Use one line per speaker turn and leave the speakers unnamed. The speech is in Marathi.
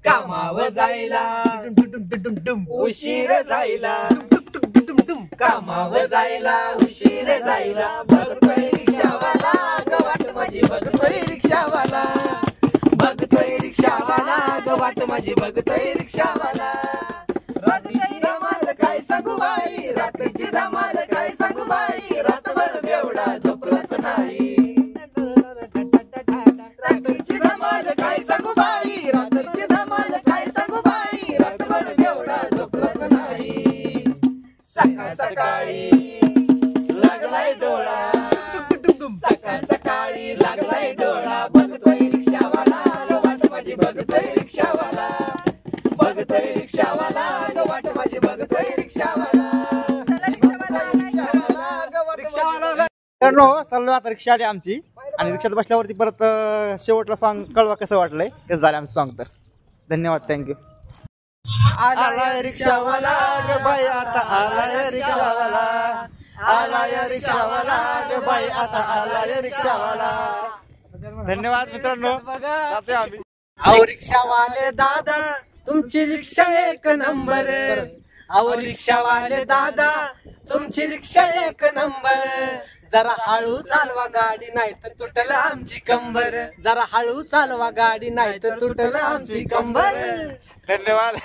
कामावर जायला उशीर जायला कामावर जायला उशीर जायला बघतोय रिक्षावाला ग वाट माझी बघतोय रिक्षावाला बघतोय रिक्षावाला ग वाट माझी बघतोय रिक्षावाला रात्रीची धमाल काय सांगू बाई रात्रीची धमाल काय सांगू बाई रातभर बेवडा झोपलाच नाही रात्रीची धमाल काय सांगू बाई रात्रीची धमाल काय सांगू बाई रातभर बेवडा झोपलाच नाही सकाळ सकाळी लागलाय डोळा सकाळ सकाळी लागलाय डोळा बघतोय रिक्षावाला ग वाट माझी बघतोय रिक्षावाला बघतोय रिक्षावाला ग वाट माझी बघतोय रिक्षावाला
मित्रांनो चाललो आता रिक्षा आली आमची आणि रिक्षात बसल्यावरती परत शेवटला सॉन्ग कळवा कसं वाटलंय कसं झालं आमचं सॉन्ग तर धन्यवाद थँक्यू आलाय रिक्षावाला ग बाई आता आलाय रिक्षावाला आलाय रिक्षावाला ग बाई आता आलाय रिक्षावाला धन्यवाद मित्रांनो जातोय आम्ही
अहो रिक्षावाले दादा तुमची रिक्षा एक नंबर अहो रिक्षावाले दादा तुमची रिक्षा एक नंबर जरा हळू चालवा गाडी नाही तर तुटल आमची कंबर जरा हळू चालवा गाडी नाही तर तुटल आमची कंबर
धन्यवाद